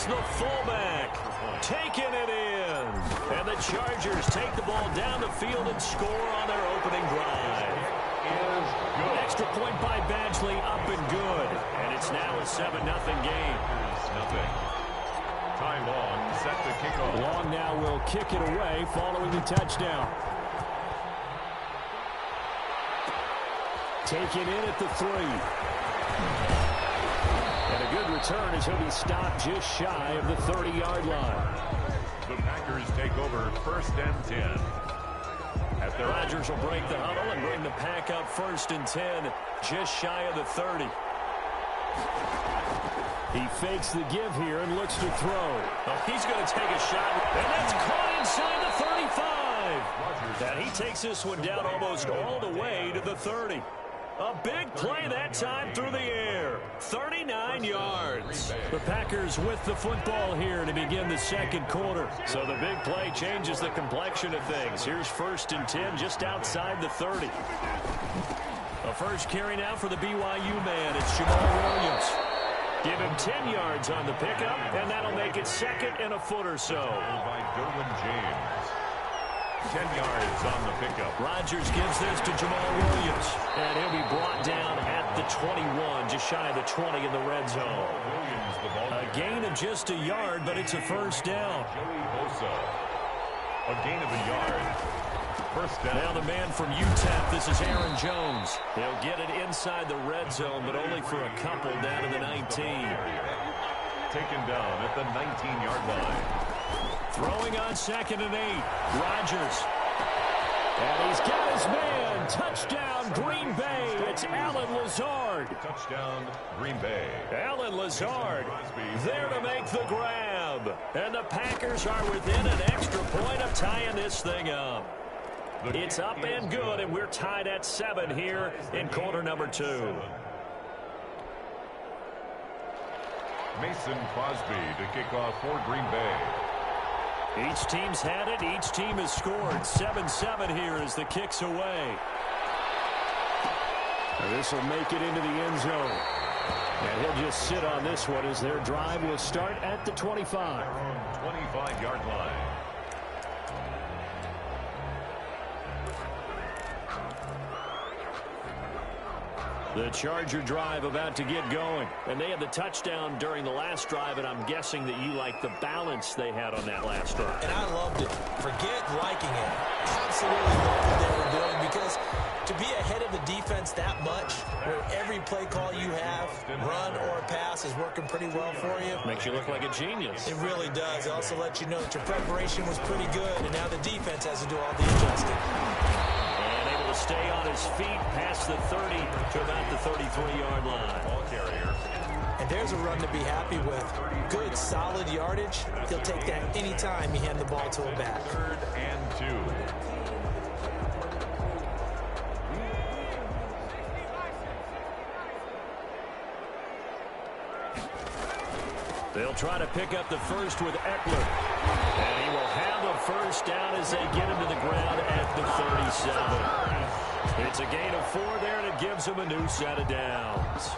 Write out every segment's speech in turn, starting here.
It's the fullback taking it in. And the Chargers take the ball down the field and score on their opening drive. Extra point by Badgley, up and good. And it's now a 7-0 game. Ty Long set the kickoff. Long now will kick it away following the touchdown. Taken in at the 3. And a good return as he'll be stopped just shy of the 30-yard line. The Packers take over 1st and 10. Rodgers will break the huddle and bring the pack up 1st and 10, just shy of the 30. He fakes the give here and looks to throw. Oh, he's going to take a shot, and that's caught inside the 35. And he takes this one down almost all the way to the 30. A big play that time through the air. 39 yards. The Packers with the football here to begin the second quarter. So the big play changes the complexion of things. Here's 1st and 10 just outside the 30. A first carry now for the BYU man. It's Jamal Williams. Give him 10 yards on the pickup, and that'll make it 2nd and a foot or so. By Derwin James. 10 yards on the pickup. Rodgers gives this to Jamal Williams. And he'll be brought down at the 21, just shy of the 20 in the red zone. A gain of just a yard, but it's a first down. A gain of a yard. First down. Now the man from UTEP, this is Aaron Jones. He'll get it inside the red zone, but only for a couple down to the 19. Taken down at the 19-yard line. Throwing on 2nd and 8. Rodgers. And he's got his man. Touchdown, Green Bay. It's Allen Lazard. Touchdown, Green Bay. Allen Lazard there to make the grab. And the Packers are within an extra point of tying this thing up. It's up and good, and we're tied at 7 here in quarter number 2. Mason Crosby to kick off for Green Bay. Each team's had it. Each team has scored. 7-7 here as the kick's away. This will make it into the end zone. And he'll just sit on this one as their drive will start at the 25. 25-yard line. The Charger drive about to get going. And they had the touchdown during the last drive, and I'm guessing that you like the balance they had on that last drive. And I loved it. Forget liking it. Absolutely loved what they were doing, because to be ahead of the defense that much, where every play call you have, run or pass, is working pretty well for you. Makes you look like a genius. It really does. It also lets you know that your preparation was pretty good, and now the defense has to do all the adjusting. Stay on his feet past the 30 to about the 33-yard line. Ball carrier. And there's a run to be happy with. Good, solid yardage. He'll take that anytime you hand the ball to a back. 3rd and 2. They'll try to pick up the first with Eckler. And he will have a first down as they get him to the ground at the 37. It's a gain of 4 there, and it gives him a new set of downs.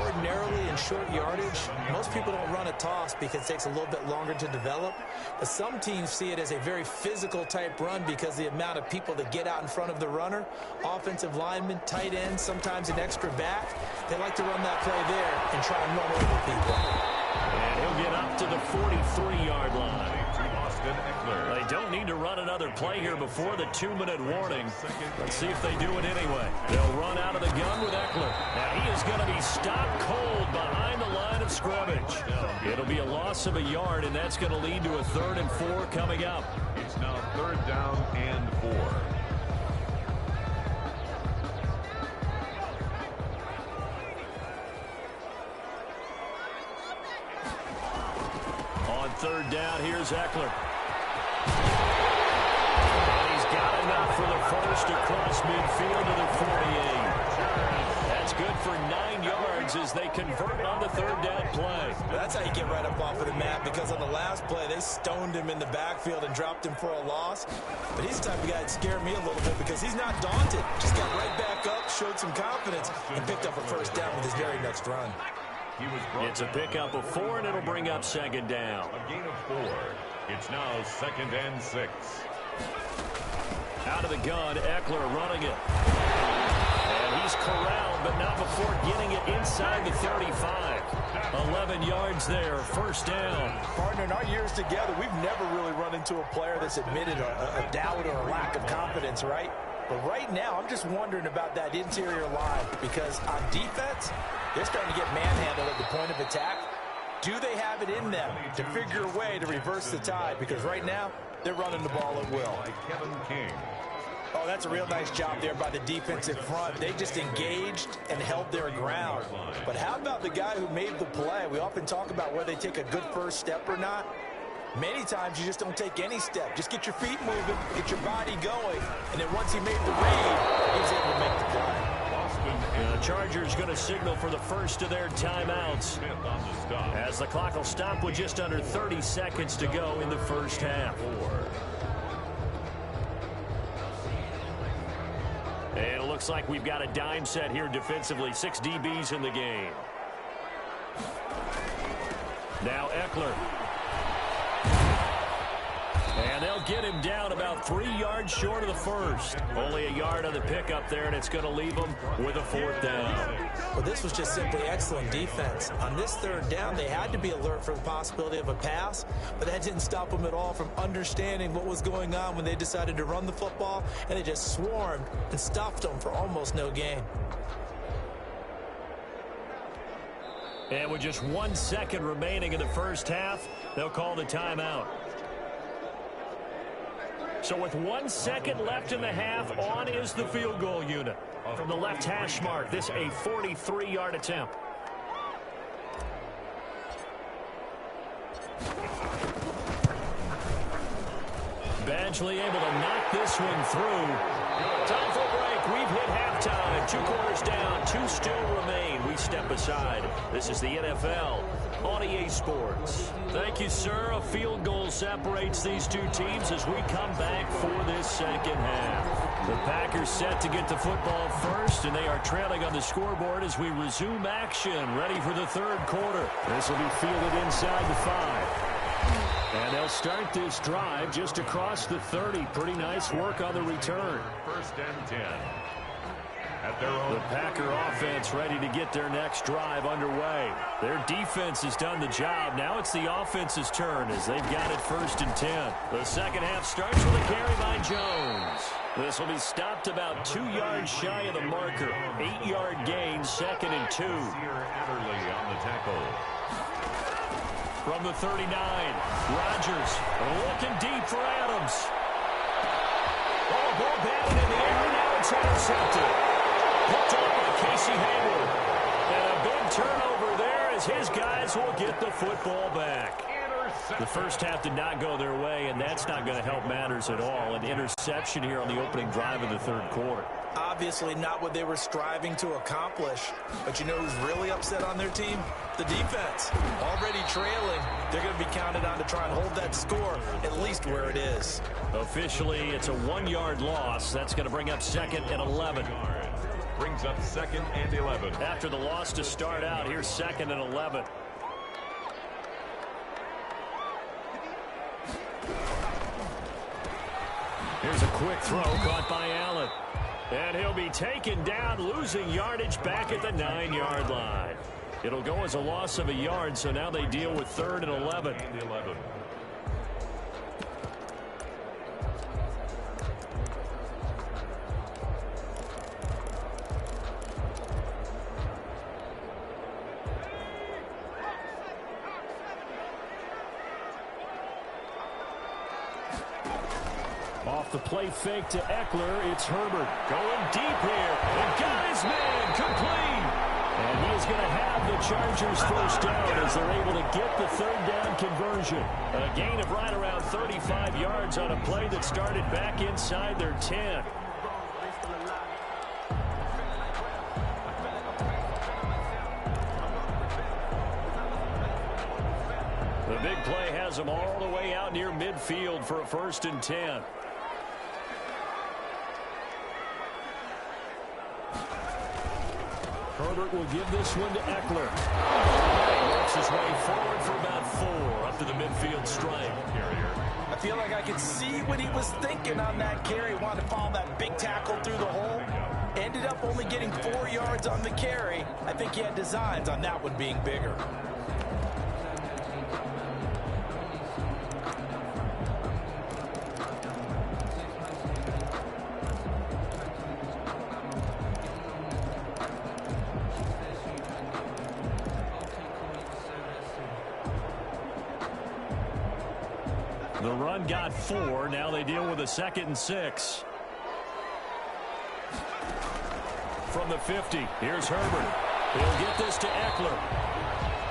Ordinarily in short yardage, most people don't run a toss because it takes a little bit longer to develop. But some teams see it as a very physical type run because the amount of people that get out in front of the runner, offensive linemen, tight ends, sometimes an extra back, they like to run that play there and try and run over people. And he'll get up to the 43-yard line. Eckler. They don't need to run another play here before the 2-minute warning. Let's see if they do it anyway. They'll run out of the gun with Eckler. Now he is going to be stopped cold behind the line of scrimmage. It'll be a loss of a yard, and that's going to lead to a 3rd and 4 coming up. It's now 3rd down and 4. On 3rd down, here's Eckler. And he's got enough for the first across midfield to the 48. That's good for 9 yards as they convert on the 3rd down play. That's how you get right up off of the mat, because on the last play, they stoned him in the backfield and dropped him for a loss. But he's the type of guy that scared me a little bit because he's not daunted. Just got right back up, showed some confidence, and picked up a first down with his very next run. It's a pickup of 4, and it'll bring up second down. A gain of 4. It's now 2nd and 6. Out of the gun, Eckler running it. And he's corralled, but not before getting it inside the 35. 11 yards there, first down. Partner, in our years together, we've never really run into a player that's admitted a doubt or a lack of confidence, right? But right now, I'm just wondering about that interior line because on defense, they're starting to get manhandled at the point of attack. Do they have it in them to figure a way to reverse the tide? Because right now, they're running the ball at will. Kevin King. Oh, that's a real nice job there by the defensive front. They just engaged and held their ground. But how about the guy who made the play? We often talk about whether they take a good first step or not. Many times you just don't take any step. Just get your feet moving, get your body going, and then once he made the read, he was able to make the play. The Chargers going to signal for the first of their timeouts as the clock will stop with just under 30 seconds to go in the first half. And it looks like we've got a dime set here defensively. 6 DBs in the game. Now Eckler. And they'll get him down about 3 yards short of the first. Only a yard on the pickup there, and it's going to leave them with a 4th down. Well, this was just simply excellent defense. On this 3rd down, they had to be alert for the possibility of a pass, but that didn't stop them at all from understanding what was going on when they decided to run the football, and they just swarmed and stuffed them for almost no gain. And with just 1 second remaining in the first half, they'll call the timeout. So with 1 second left in the half, on is the field goal unit. From the left hash mark, this a 43-yard attempt. Badgley able to knock this one through. Time for a break. We've hit halftime. 2 quarters down. 2 still remain. We step aside. This is the NFL on EA Sports. Thank you, sir. A field goal separates these two teams as we come back for this second half. The Packers set to get the football first, and they are trailing on the scoreboard as we resume action, ready for the 3rd quarter. This will be fielded inside the 5. And they'll start this drive just across the 30. Pretty nice work on the return. 1st and 10. At their own. The Packer offense ready to get their next drive underway. Their defense has done the job. Now it's the offense's turn as they've got it 1st and 10. The second half starts with a carry by Jones. This will be stopped about 2 yards shy of the marker. 8-yard gain, 2nd and 2. Adderley on the tackle. From the 39, Rodgers looking deep for Adams. Oh, ball batted in the air, now it's intercepted. Picked up by Casey Hayward. And a big turnover there as his guys will get the football back. The first half did not go their way, and that's not going to help matters at all. An interception here on the opening drive of the 3rd quarter. Obviously not what they were striving to accomplish. But you know who's really upset on their team? The defense. Already trailing. They're going to be counted on to try and hold that score at least where it is. Officially, it's a 1-yard loss. That's going to bring up 2nd and 11. Brings up 2nd and 11. After the loss to start out, here's 2nd and 11. Here's a quick throw caught by Allen. And he'll be taken down, losing yardage back at the 9-yard line. It'll go as a loss of a yard, so now they deal with 3rd and 11. Off the play fake to Eckler, it's Herbert going deep here. And got his man complete. And he is going to have the Chargers 1st down as they're able to get the 3rd down conversion. A gain of right around 35 yards on a play that started back inside their 10. The big play has them all the way out near midfield for a 1st and 10. Herbert will give this one to Eckler. makes his way forward for about 4 up to the midfield stripe. I feel like I could see what he was thinking on that carry. Wanted to follow that big tackle through the hole. Ended up only getting 4 yards on the carry. I think he had designs on that one being bigger. The run got 4. Now they deal with a 2nd and 6. From the 50, here's Herbert. He'll get this to Eckler.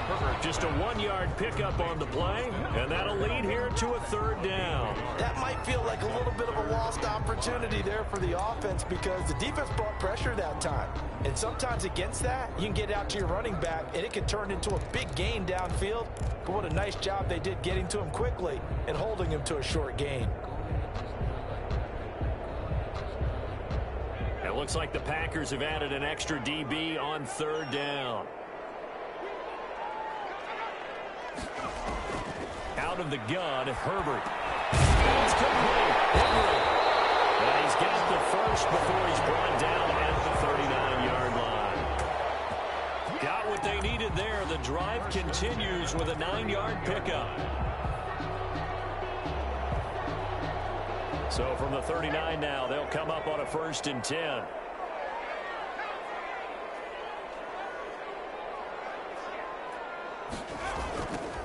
Herbert, just a 1-yard pickup on the play, and that'll lead here to a 3rd down. That might feel like a little bit of a lost opportunity there for the offense because the defense brought pressure that time. And sometimes against that, you can get out to your running back, and it can turn into a big gain downfield. But what a nice job they did getting to him quickly and holding him to a short gain. It looks like the Packers have added an extra DB on 3rd down. Out of the gun, Herbert. It's complete. And he's got the first before he's brought down at the 39-yard line. Got what they needed there. The drive continues with a 9-yard pickup. So from the 39 now, they'll come up on a 1st and 10.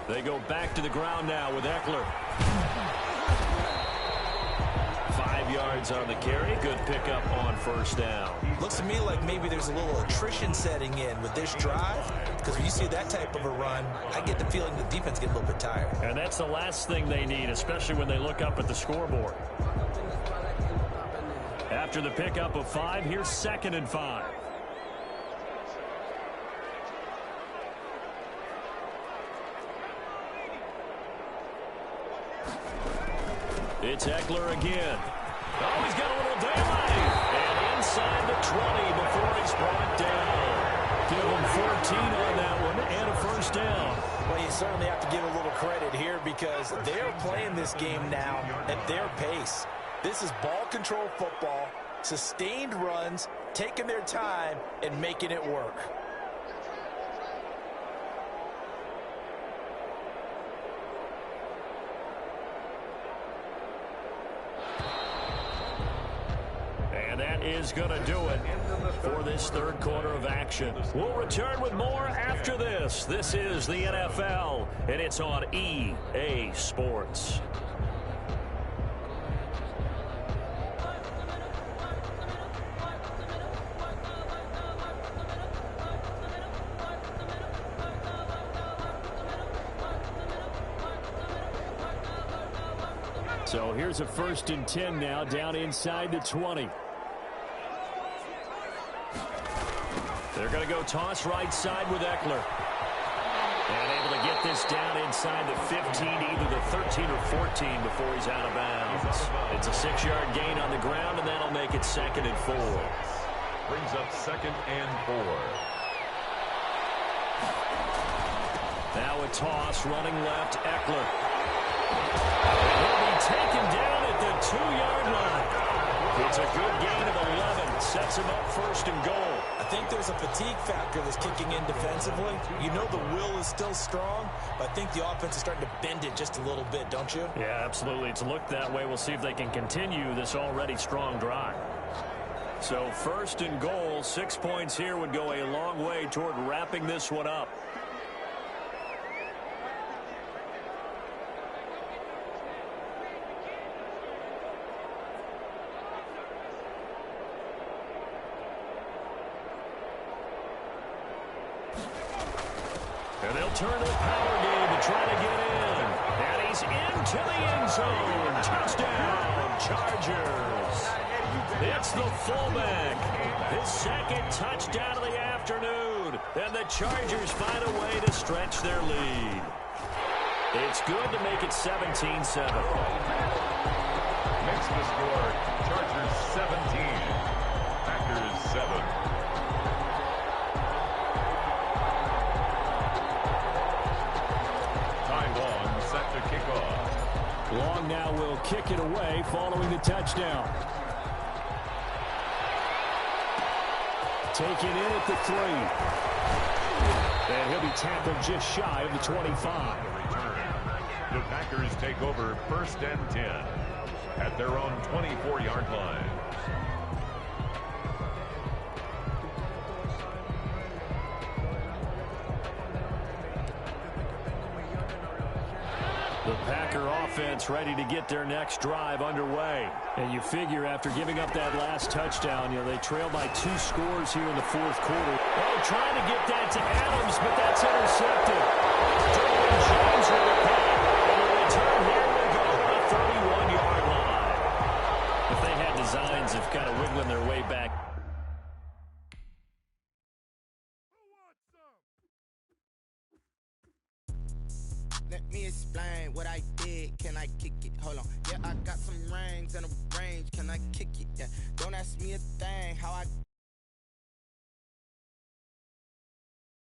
They go back to the ground now with Eckler. 5 yards on the carry. Good pickup on 1st down. Looks to me like maybe there's a little attrition setting in with this drive, because when you see that type of a run, I get the feeling the defense gets a little bit tired. And that's the last thing they need, especially when they look up at the scoreboard. After the pickup of 5, here's 2nd and 5. It's Eckler again. Oh, he's got a little daylight. And inside the 20 before he's brought down. Give him 14 on that one and a 1st down. Well, you certainly have to give a little credit here because they're playing this game now at their pace. This is ball control football, sustained runs, taking their time, and making it work. And that is going to do it for this 3rd quarter of action. We'll return with more after this. This is the NFL, and it's on EA Sports. So here's a 1st and 10 now down inside the 20. They're going to go toss right side with Eckler. And able to get this down inside the 15, either the 13 or 14 before he's out of bounds. It's a 6-yard gain on the ground, and that'll make it 2nd and 4. Brings up 2nd and 4. Now a toss, running left, Eckler. He'll be taken down at the 2-yard line. It's a good gain of 11. Sets him up 1st and goal. I think there's a fatigue factor that's kicking in defensively. You know the will is still strong, but I think the offense is starting to bend it just a little bit, don't you? Yeah, absolutely. It's looked that way. We'll see if they can continue this already strong drive. So 1st and goal, 6 points here would go a long way toward wrapping this one up. And they'll turn to the power game to try to get in. And he's into the end zone. Touchdown, Chargers. It's the fullback. His 2nd touchdown of the afternoon. And the Chargers find a way to stretch their lead. It's good to make it 17-7. Makes the score Chargers 17, Packers 7. Long now will kick it away following the touchdown. Taken in at the 3. And he'll be tackled just shy of the 25. The Packers take over 1st and 10 at their own 24-yard line. The Packer offense ready to get their next drive underway. And you figure after giving up that last touchdown, they trail by 2 scores here in the 4th quarter. Oh, trying to get that to Adams, but that's intercepted. James with the pick. And the return here will go to the 31-yard line. If they had designs of kind of wiggling their way back. Let me explain what I did. Can I kick it? Hold on. Yeah, I got some rings and a range. Can I kick it? Yeah. Don't ask me a thing. How I